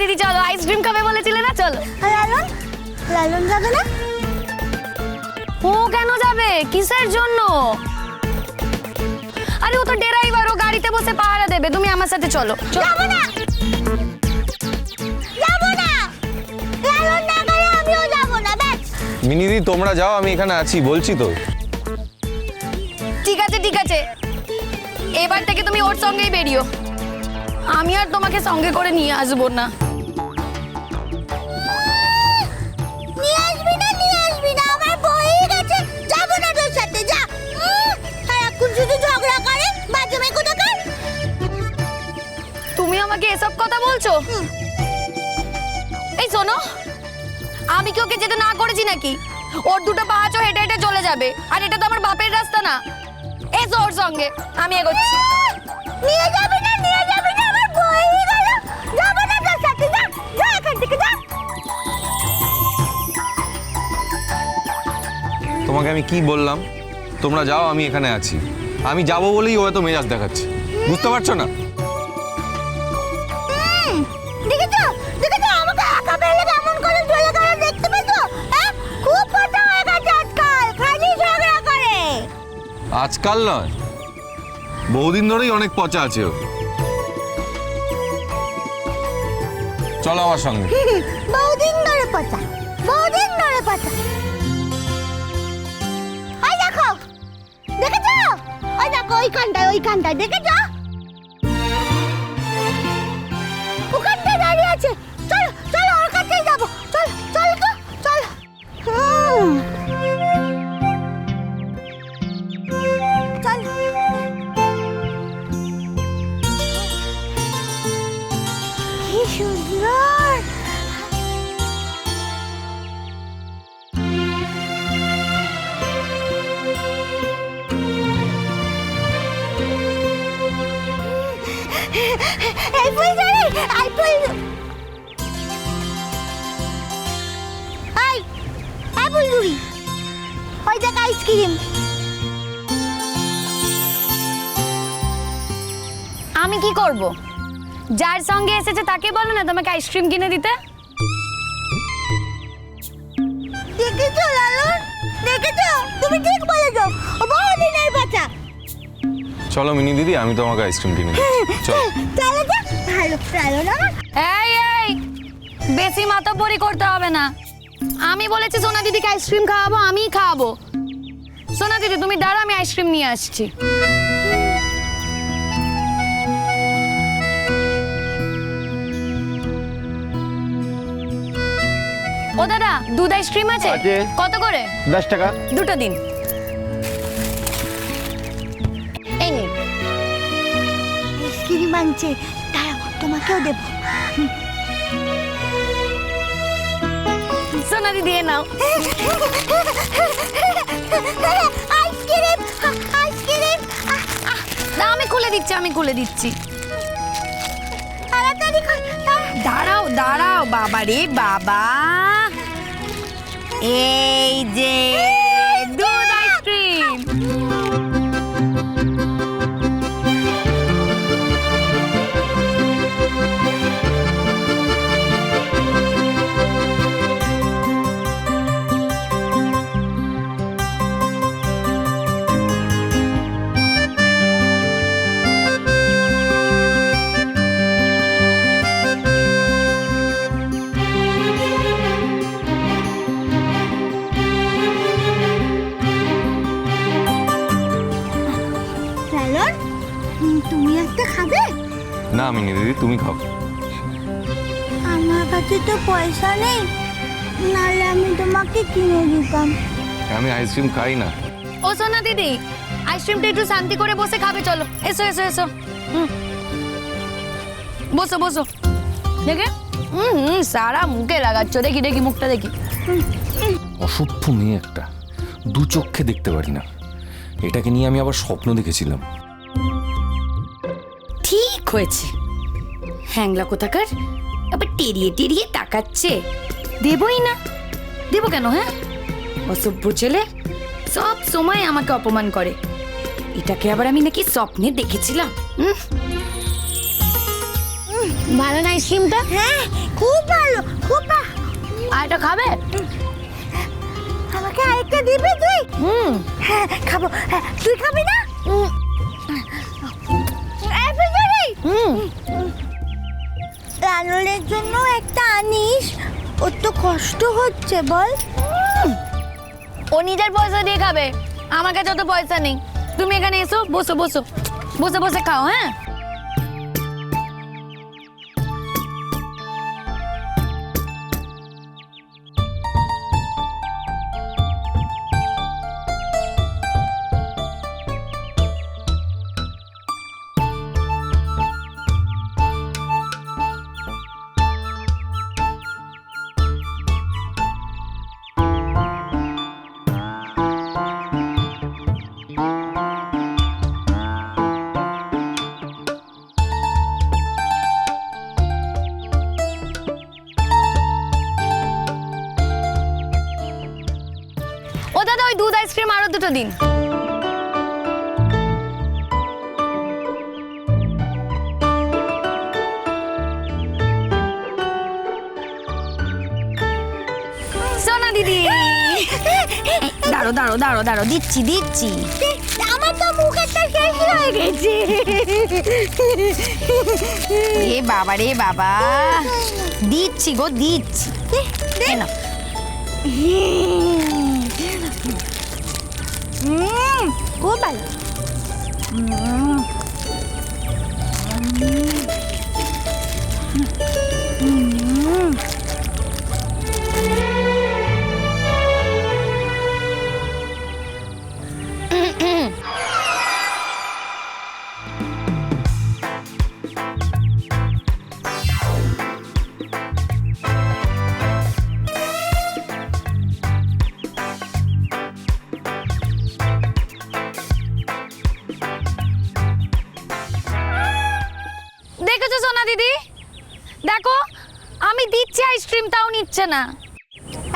দিদি চলো, আইসক্রিম খাবে বলেছিলে না, চলো। লালন, লালন যাবে না? ও কেন যাবে, কিসের জন্য? আরে ও তো ড্রাইভার, ও গাড়িতে বসে পাহারা দেবে, তুমি আমার সাথে চলো। যাবো না, যাবো না, লালন না গেলে আমিও যাবো না, ব্যাস। মিনিদি তোমরা যাও, আমি এখানে আছি, বলছি তো। ঠিক আছে ঠিক আছে, এবার থেকে তুমি ওর সঙ্গেই বেরিও, আমি আর তোমাকে সঙ্গে করে নিয়ে আসবো না। নিয়ে আসবি না, নিয়ে আসবি না, আমার বই গেছে, যাবো না তোর সাথে, যা। সারাক্ষণ শুধু ঝগড়া করে, বাজে মেয়ে কোথাকার। তুমি আমাকে এসব কথা বলছো? এই শোনো, আমি কি ওকে যেতে না করেছি নাকি? ওর দুটো পা আছে, হেঁটে হেঁটে চলে যাবে, আর এটা তো আমার বাপের রাস্তা না। এসো ওর সঙ্গে, আমি এগোচ্ছি। নিয়ে যাবি না, নিয়ে যাবি না, আমার বই গেল, যাবো না তোর সাথে, যা, যা এখান থেকে, যা। তোমাকে আমি কি বললাম? তোমরা যাও, আমি এখানে আছি। আমি যাব বলেই ও এত মেজাজ দেখাচ্ছে, বুঝতে পারছো না? দেখেছো, দেখেছো আমাকে একা পেলে কেমন করে চলে গেল, দেখতে পেয়েছো? হ্যাঁ, খুব কথা হয়ে গেছে আজকাল, খালি ঝগড়া করে। আজকাল নয়, বহুদিন ধরেই অনেক পচা আছে ও। চলো আমার সঙ্গে। বহুদিন ধরে পচা, বহুদিন ধরে পচা। ওই দেখো, দেখেছো? ওই দেখো, ওইখানটায়, দেখেছো? ওখানটায় দাঁড়িয়ে আছে। চলো, চলো, ওর কাছেই যাবো। চলো, চলো তো, চলো। চলো। কি সুন্দর! এই ফুলঝুরি, এই ফুলঝুরি। ওই দেখ আইসক্রিম। আমি কি করব? যার সঙ্গে এসেছে তাকে বলো না তোমাকে আইসক্রিম কিনে দিতে। দেখেছো লালন, দেখেছো? তুমি ঠিক বলেছো, ও বহুদিনের বাচ্চা। চলো মিনি দিদি, আমি তোমাকে আইসক্রিম কিনে দিচ্ছি, চলো। চলো তো, ভালো লালন আমার। এই এই, বেশি মাতাপরি করতে হবে না। আমি বলেছি সোনা দিদিকে আইসক্রিম খাওয়াবো, আমিই খাওয়াবো। সোনা দিদি তুমি দাঁড়া, আমি আইসক্রিম নিয়ে আসছি। ও দাদা, দুধ আইসক্রিম আছে? আছে। কত করে? 10 টাকা। দুটো দিন। এই নিন। আইসক্রিম আনছে, দাঁড়াও তোমাকেও দেবো। সোনা দিদি এ নাও। Ice cream, ice cream. না আমি খুলে দিচ্ছি, আমি খুলে দিচ্ছি। তাড়াতাড়ি কর। দাঁড়াও দাঁড়াও, বাবা রে বাবা, এই যে দুধ আইসক্রিম। লালন, তুমি একটা খাবে? না মিনি দিদি, তুমি খাও। আমার কাছে তো পয়সা নেই, নাহলে আমি তোমাকে কিনে দিতাম। আমি আইসক্রিম খাই না। ও সোনা দিদি, আইসক্রিমটা একটু শান্তি করে বসে খাবে, চলো এসো এসো এসো। বসো বসো। দেখে সারা মুখে লাগাচ্ছ, দেখি দেখি মুখটা দেখি। অসভ্য মেয়ে একটা, দু চোখে দেখতে পারি না। এটাকে নিয়ে আমি আবার স্বপ্ন দেখেছিলাম। ঠিক হয়েছে, হ্যাংলা কোথাকার, আবার টেরিয়ে টেরিয়ে তাকাচ্ছে। দেবই না, দেবো কেন? হ্যাঁ, অসভ্য ছেলে, সব সময় আমাকে অপমান করে। এটাকে আবার আমি নাকি স্বপ্নে দেখেছিলাম। ভালো না আইসক্রিমটা? হ্যাঁ খুব ভালো, খুব ভালো। আর এটা খাবে? আমাকে আরেকটা দিবি তুই? হ্যাঁ খাবো। হ্যাঁ, তুই খাবি না? লালনের জন্য একটা আনিস, ওর তো কষ্ট হচ্ছে বল। ও নিজের পয়সা দিয়ে খাবে, আমার কাছে অত পয়সা নেই। তুমি এখানে এসো, বসো বসো, বসে বসে খাও। হ্যাঁ ও দাদা, ওই দুধ আইসক্রিম আরো দুটো দিন। সোনা দিদি, দাঁড়ো দাঁড়ো দাঁড়ো দাঁড়ো, দিচ্ছি দিচ্ছি। আমার তো মুখেরটা শেষ হয়ে গেছে। এ বাবা রে বাবা, দিচ্ছি গো দিচ্ছি। এই নাও। খুব ভালো। দেখেছো সোনা দিদি, দেখো আমি দিচ্ছি আইসক্রিম, তাও নিচ্ছে না।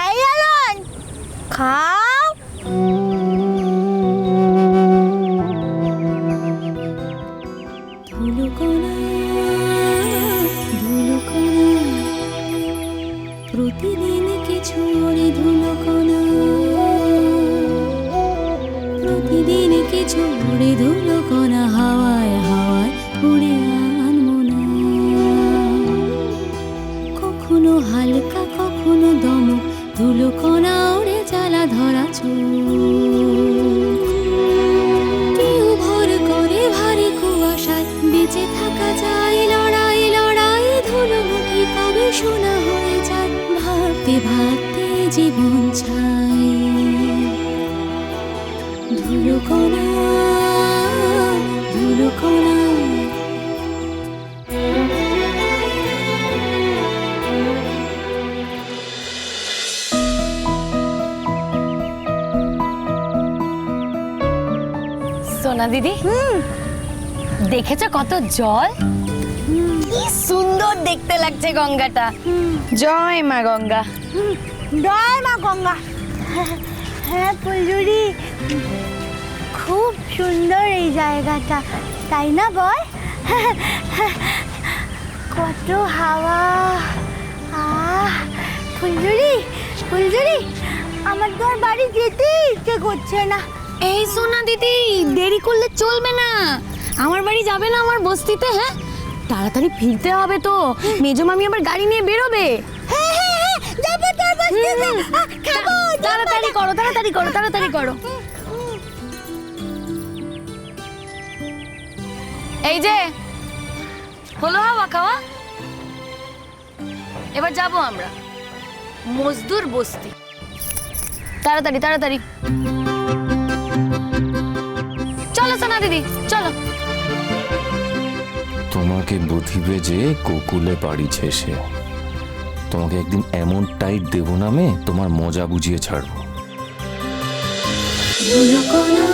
এই লালন, খাও। ধুলোকণা ধুলোকণা প্রতিদিন কিছু ওরে ধুলোকণা, প্রতিদিন কিছু ওরে ধুলোকণা, হাওয়ায় হাওয়ায় উড়ে আনবো না। কখনো হালকা কখনো দমক, ধুলোকণা ওরে জ্বালা ধরা চোখ। কেউ ভর করে ভারী কুয়াশায় বেঁচে থাকা যায়, লড়াই লড়াই ধুলো মুঠি কবে শোনা হয়ে যায়, ভাবতে ভাবতে জীবন ছাই। ধুলোকণা ধুলোকণা সোনা দিদি, দেখেছো কত জল, কি সুন্দর দেখতে লাগছে গঙ্গাটা। জয় মা গঙ্গা। জয় মা গঙ্গা। হ্যাঁ ফুলঝুরি, খুব সুন্দর এই জায়গাটা, তাই না বল? কত হাওয়া। ফুলঝুরি ফুলঝুরি, আমার তো আর বাড়ি যেতে ইচ্ছে করছে না। এই সোনা দিদি, দেরি করলে চলবে না। আমার বাড়ি যাবে না আমার বস্তিতে? হ্যাঁ তাড়াতাড়ি ফিরতে হবে তো, মেজো মামি আবার গাড়ি নিয়ে বেরোবে। যাবো তোর বস্তিতে, খাবো। তাড়াতাড়ি করো তাড়াতাড়ি করো তাড়াতাড়ি করো। এই যে হলো হাওয়া খাওয়া, এবার যাবো আমরা মজদুর বস্তি। তাড়াতাড়ি তাড়াতাড়ি চলো সোনা দিদি, চলো। তোমাকে বুঝিবে যে কোকুলে বাড়ি শেষে, তোমাকে একদিন এমন টাইট দেবো নামে তোমার মজা বুঝিয়ে ছাড়বো। ধুলোকণা